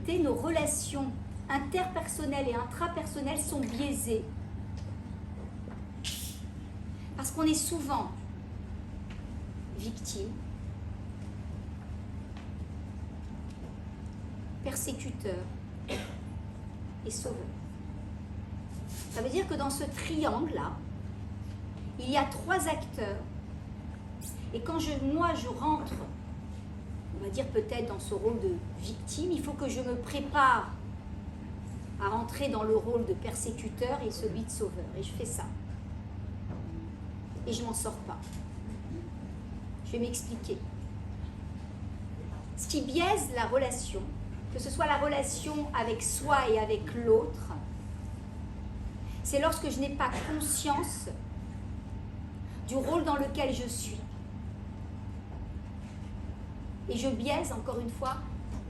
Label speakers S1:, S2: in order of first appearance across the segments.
S1: vérité, nos relations interpersonnelles et intrapersonnelles sont biaisées. Parce qu'on est souvent victime, persécuteur et sauveur. Ça veut dire que dans ce triangle-là, il y a 3 acteurs. Et quand moi je rentre, on va dire peut-être dans ce rôle de victime, il faut que je me prépare à rentrer dans le rôle de persécuteur et celui de sauveur. Et je fais ça. Et je m'en sors pas. Je vais m'expliquer. Ce qui biaise la relation, que ce soit la relation avec soi et avec l'autre, c'est lorsque je n'ai pas conscience du rôle dans lequel je suis. Et je biaise, encore une fois,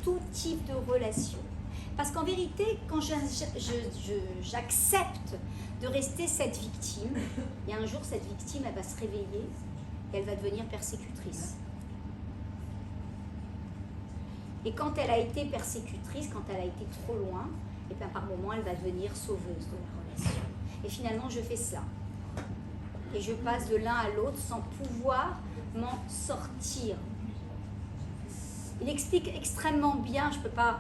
S1: tout type de relation. Parce qu'en vérité, quand j'accepte de rester cette victime, et un jour, cette victime, elle va se réveiller et elle va devenir persécutrice. Et quand elle a été persécutrice, quand elle a été trop loin, et bien par moments, elle va devenir sauveuse de la relation. Et finalement, je fais ça. Et je passe de l'un à l'autre sans pouvoir m'en sortir. Il explique extrêmement bien, je peux pas,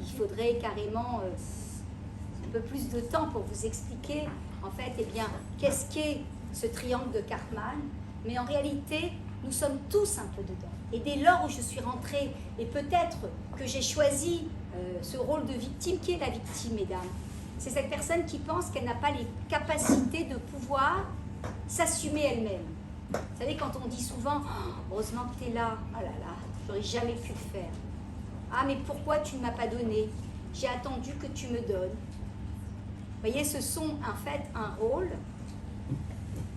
S1: il faudrait carrément un peu plus de temps pour vous expliquer, en fait, eh bien, qu'est-ce qu'est ce triangle de Karpman. Mais en réalité, nous sommes tous un peu dedans. Et dès lors où je suis rentrée, et peut-être que j'ai choisi ce rôle de victime, qui est la victime, mesdames? C'est cette personne qui pense qu'elle n'a pas les capacités de pouvoir s'assumer elle-même. Vous savez, quand on dit souvent oh, « heureusement que tu es là, oh là là, j'aurais jamais pu le faire. Ah, mais pourquoi tu ne m'as pas donné? J'ai attendu que tu me donnes. » Vous voyez, ce sont en fait un rôle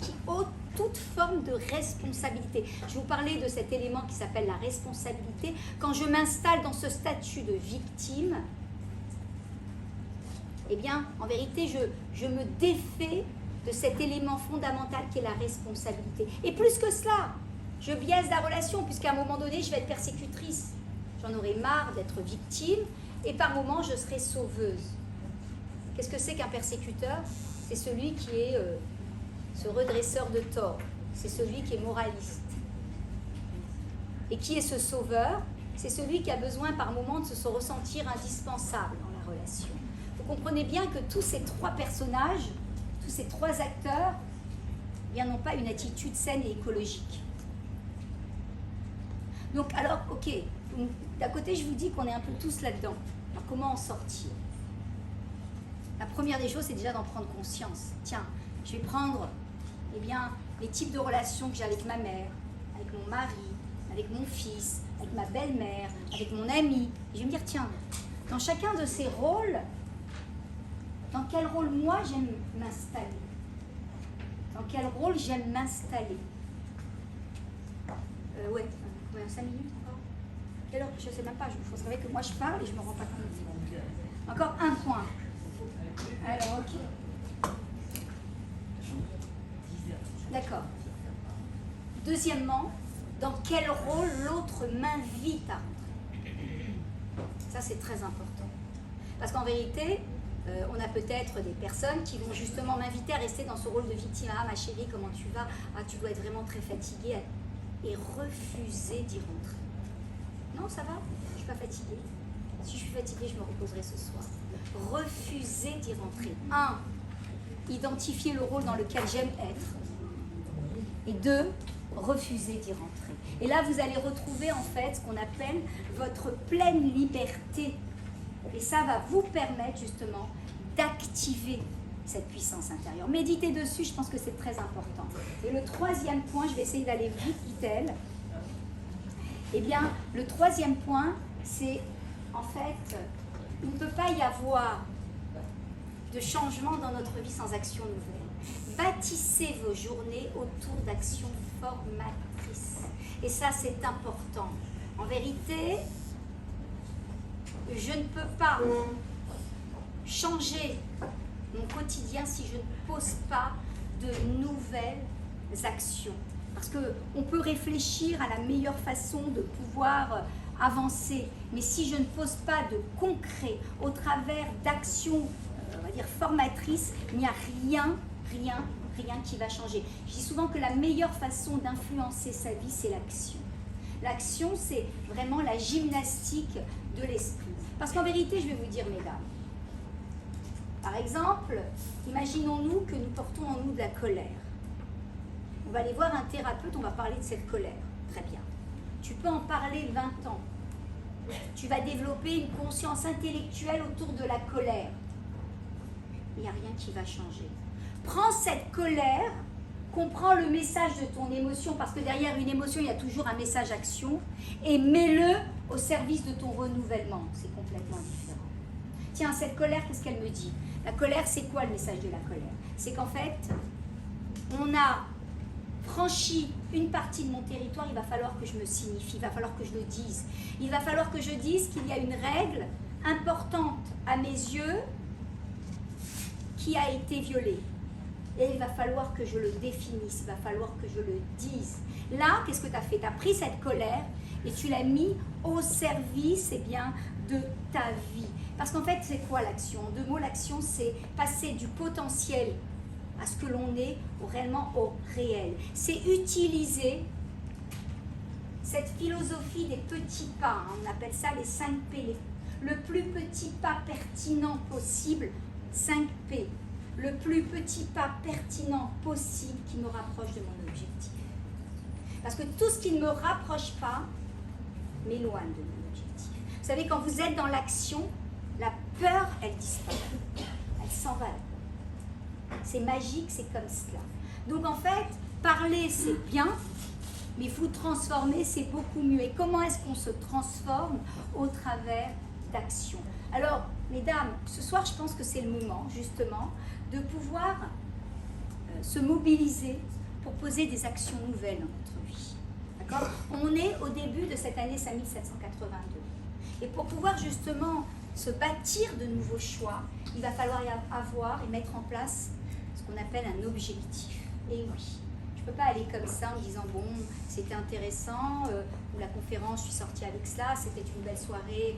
S1: qui ôte toute forme de responsabilité. Je vais vous parler de cet élément qui s'appelle la responsabilité. Quand je m'installe dans ce statut de victime, eh bien, en vérité, je me défais de cet élément fondamental qui est la responsabilité. Et plus que cela, je biaise la relation, puisqu'à un moment donné, je vais être persécutrice. J'en aurai marre d'être victime, et par moments, je serai sauveuse. Qu'est-ce que c'est qu'un persécuteur? C'est celui qui est ce redresseur de tort. C'est celui qui est moraliste. Et qui est ce sauveur? C'est celui qui a besoin par moments de se ressentir indispensable dans la relation. Vous comprenez bien que tous ces 3 personnages, tous ces 3 acteurs, eh bien, n'ont pas une attitude saine et écologique. Donc, alors, ok, d'un côté, je vous dis qu'on est un peu tous là-dedans. Alors, comment en sortir? La première des choses, c'est déjà d'en prendre conscience. Tiens, je vais prendre eh bien, les types de relations que j'ai avec ma mère, avec mon mari, avec mon fils, avec ma belle-mère, avec mon ami. Et je vais me dire, tiens, dans chacun de ces rôles, dans quel rôle moi j'aime m'installer? Dans quel rôle j'aime m'installer? Ouais, 5 minutes encore? Quelle heure? Je ne sais même pas, il faudrait que moi je parle et je ne me rends pas compte. Encore un point. Alors, ok. D'accord. Deuxièmement, dans quel rôle l'autre m'invite à rentrer? Ça, c'est très important. Parce qu'en vérité, on a peut-être des personnes qui vont justement m'inviter à rester dans ce rôle de victime. Ah, ma chérie, comment tu vas? Ah, tu dois être vraiment très fatiguée. Et refuser d'y rentrer. Non, ça va? Je ne suis pas fatiguée. Si je suis fatiguée, je me reposerai ce soir. Refuser d'y rentrer. 1. Identifier le rôle dans lequel j'aime être. Et 2. Refuser d'y rentrer. Et là, vous allez retrouver en fait ce qu'on appelle votre pleine liberté. Et ça va vous permettre justement d'activer cette puissance intérieure. Méditez dessus, je pense que c'est très important. Et le 3e point, je vais essayer d'aller vite, dit-elle. Eh bien, le 3e point, c'est en fait, il ne peut pas y avoir de changement dans notre vie sans action nouvelle. Bâtissez vos journées autour d'actions formatrices. Et ça, c'est important. En vérité, je ne peux pas changer mon quotidien si je ne pose pas de nouvelles actions. Parce qu'on peut réfléchir à la meilleure façon de pouvoir avancer. Mais si je ne pose pas de concret au travers d'actions, on va dire formatrices, il n'y a rien qui va changer. Je dis souvent que la meilleure façon d'influencer sa vie, c'est l'action. L'action, c'est vraiment la gymnastique de l'esprit. Parce qu'en vérité, je vais vous dire, mesdames, par exemple, imaginons-nous que nous portons en nous de la colère. On va aller voir un thérapeute, on va parler de cette colère. Très bien. Tu peux en parler 20 ans. Tu vas développer une conscience intellectuelle autour de la colère. Il n'y a rien qui va changer. Prends cette colère, comprends le message de ton émotion, parce que derrière une émotion, il y a toujours un message action, et mets-le au service de ton renouvellement. C'est complètement différent. Tiens, cette colère, qu'est-ce qu'elle me dit? La colère, c'est quoi le message de la colère? C'est qu'en fait, on a franchi une partie de mon territoire, il va falloir que je me signifie, il va falloir que je le dise. Il va falloir que je dise qu'il y a une règle importante à mes yeux qui a été violée. Et il va falloir que je le définisse, il va falloir que je le dise. Là, qu'est-ce que tu as fait? Tu as pris cette colère et tu l'as mis au service de ta vie. Parce qu'en fait, c'est quoi l'action? En 2 mots, l'action, c'est passer du potentiel à ce que l'on est réellement au réel. C'est utiliser cette philosophie des petits pas, hein, on appelle ça les 5 P, le plus petit pas pertinent possible, 5 P, le plus petit pas pertinent possible qui me rapproche de mon objectif. Parce que tout ce qui ne me rapproche pas m'éloigne de mon objectif. Vous savez, quand vous êtes dans l'action, la peur, elle disparaît, elle s'en va. C'est magique, c'est comme cela. Donc en fait, parler c'est bien, mais vous transformer c'est beaucoup mieux. Et comment est-ce qu'on se transforme? Au travers d'actions. Alors, mesdames, ce soir je pense que c'est le moment justement de pouvoir se mobiliser pour poser des actions nouvelles dans notre vie. D'accord? On est au début de cette année 5782. Et pour pouvoir justement se bâtir de nouveaux choix, il va falloir avoir et mettre en place ce qu'on appelle un objectif. Et oui, je ne peux pas aller comme ça en me disant bon, c'était intéressant, ou la conférence, je suis sortie avec cela, c'était une belle soirée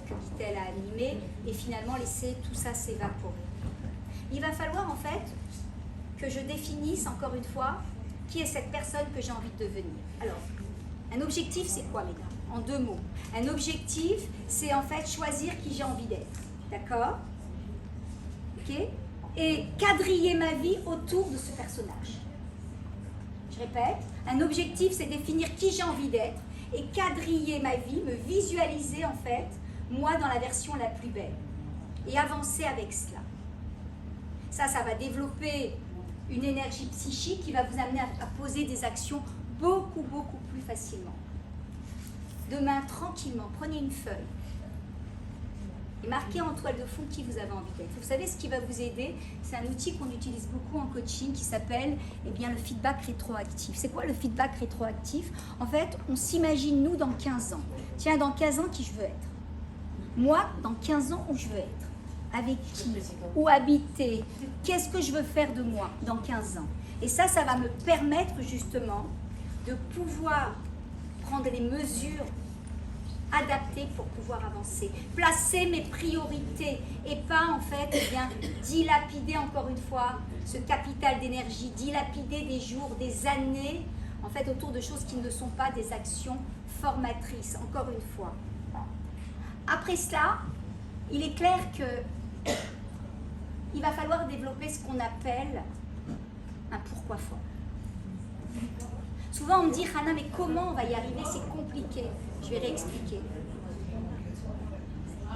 S1: que Guitel a animée, et finalement laisser tout ça s'évaporer. Il va falloir en fait que je définisse encore une fois qui est cette personne que j'ai envie de devenir. Alors, un objectif, c'est quoi, mesdames? En 2 mots. Un objectif, c'est en fait choisir qui j'ai envie d'être. D'accord? Ok? Et quadriller ma vie autour de ce personnage. Je répète, un objectif, c'est définir qui j'ai envie d'être et quadriller ma vie, me visualiser en fait, moi dans la version la plus belle. Et avancer avec cela. Ça va développer une énergie psychique qui va vous amener à poser des actions beaucoup plus facilement. Demain, tranquillement, prenez une feuille et marquez en toile de fond qui vous avez envie d'être. Vous savez, ce qui va vous aider, c'est un outil qu'on utilise beaucoup en coaching qui s'appelle le feedback rétroactif. C'est quoi le feedback rétroactif? En fait, on s'imagine nous dans 15 ans. Tiens, dans 15 ans, qui je veux être? Moi, dans 15 ans, où je veux être? Avec qui? Où habiter? Qu'est-ce que je veux faire de moi dans 15 ans? Et ça va me permettre justement de pouvoir prendre les mesures adaptées pour pouvoir avancer. Placer mes priorités et pas en fait dilapider encore une fois ce capital d'énergie, dilapider des jours, des années en fait autour de choses qui ne sont pas des actions formatrices, encore une fois. Après cela, il est clair que il va falloir développer ce qu'on appelle un pourquoi fort. Souvent on me dit, Hana, mais comment on va y arriver? C'est compliqué. Je vais réexpliquer.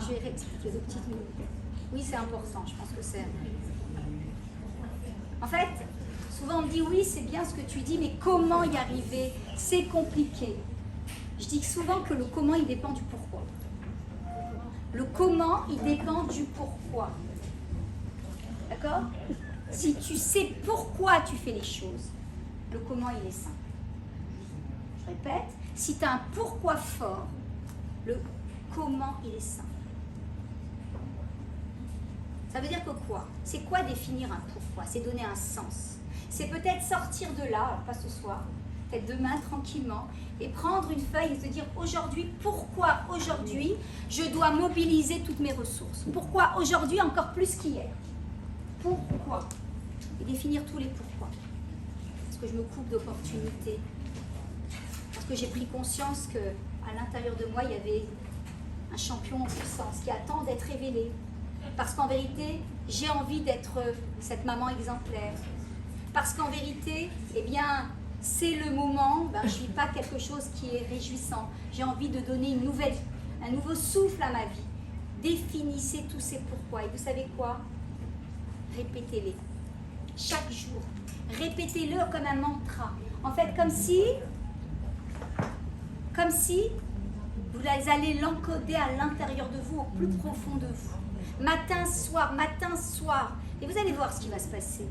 S1: Je vais réexpliquer 2 petites minutes. Oui, c'est important, je pense que c'est... En fait, souvent on me dit, oui, c'est bien ce que tu dis, mais comment y arriver? C'est compliqué. Je dis souvent que le comment, il dépend du pourquoi. Le comment, il dépend du pourquoi. D'accord? Si tu sais pourquoi tu fais les choses, le comment, il est simple. Je répète, si tu as un pourquoi fort, le comment, il est simple. Ça veut dire que quoi? C'est quoi définir un pourquoi? C'est donner un sens. C'est peut-être sortir de là, alors pas ce soir, faites deux mains tranquillement, et prendre une feuille et se dire aujourd'hui, pourquoi aujourd'hui je dois mobiliser toutes mes ressources? Pourquoi aujourd'hui encore plus qu'hier? Pourquoi? Et définir tous les pourquoi. Parce que je me coupe d'opportunités. Parce que j'ai pris conscience qu'à l'intérieur de moi, il y avait un champion en puissance qui attend d'être révélé. Parce qu'en vérité, j'ai envie d'être cette maman exemplaire. Parce qu'en vérité, eh bien, c'est le moment, je ne vis pas quelque chose qui est réjouissant. J'ai envie de donner un nouveau souffle à ma vie. Définissez tous ces pourquoi. Et vous savez quoi? Répétez-les. Chaque jour. Répétez-le comme un mantra. En fait, comme si vous allez l'encoder à l'intérieur de vous, au plus profond de vous. Matin, soir. Et vous allez voir ce qui va se passer.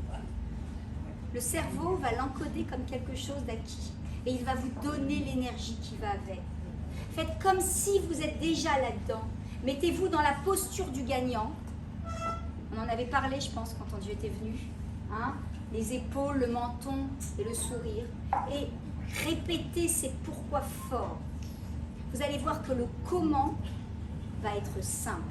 S1: Le cerveau va l'encoder comme quelque chose d'acquis. Et il va vous donner l'énergie qui va avec. Faites comme si vous êtes déjà là-dedans. Mettez-vous dans la posture du gagnant. On en avait parlé, je pense, quand Dieu était venu. Hein? Les épaules, le menton et le sourire. Et répétez ces pourquoi forts. Vous allez voir que le comment va être simple.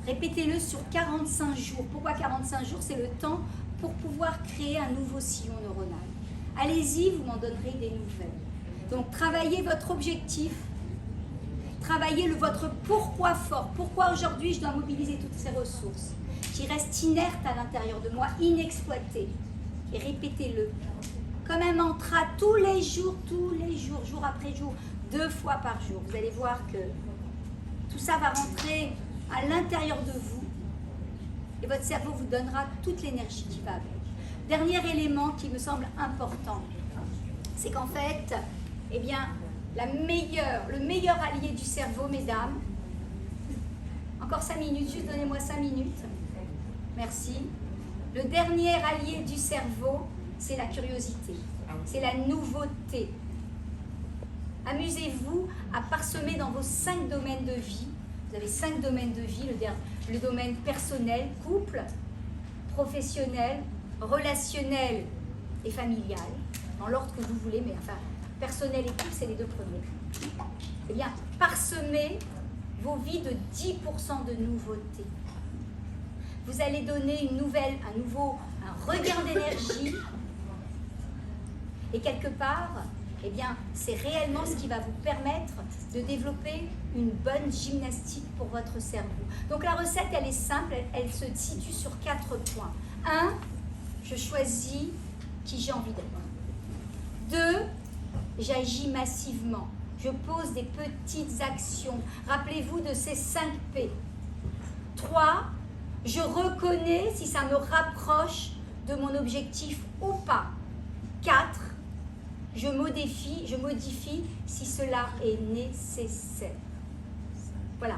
S1: Répétez-le sur 45 jours. Pourquoi 45 jours? C'est le temps pour pouvoir créer un nouveau sillon neuronal. Allez-y, vous m'en donnerez des nouvelles. Donc, travaillez votre objectif. Travaillez votre pourquoi fort. Pourquoi aujourd'hui je dois mobiliser toutes ces ressources qui restent inertes à l'intérieur de moi, inexploitées. Et répétez-le. Comme un mantra tous les jours, jour après jour, 2 fois par jour. Vous allez voir que tout ça va rentrer à l'intérieur de vous et votre cerveau vous donnera toute l'énergie qui va avec. Dernier élément qui me semble important, c'est qu'en fait, eh bien, le meilleur allié du cerveau, mesdames, encore 5 minutes, juste donnez-moi 5 minutes, merci. Le dernier allié du cerveau, c'est la curiosité, c'est la nouveauté. Amusez-vous à parsemer dans vos 5 domaines de vie. Vous avez 5 domaines de vie, le domaine personnel, couple, professionnel, relationnel et familial, dans l'ordre que vous voulez, mais enfin, personnel et couple, c'est les 2 premiers. Eh bien, parsemez vos vies de 10% de nouveauté. Vous allez donner un regain d'énergie et quelque part, eh bien, c'est réellement ce qui va vous permettre de développer une bonne gymnastique pour votre cerveau. Donc la recette, elle est simple, elle se situe sur 4 points. 1, je choisis qui j'ai envie d'être. 2, j'agis massivement. Je pose des petites actions. Rappelez-vous de ces 5 P. 3, je reconnais si ça me rapproche de mon objectif ou pas. 4, je modifie si cela est nécessaire. Voilà.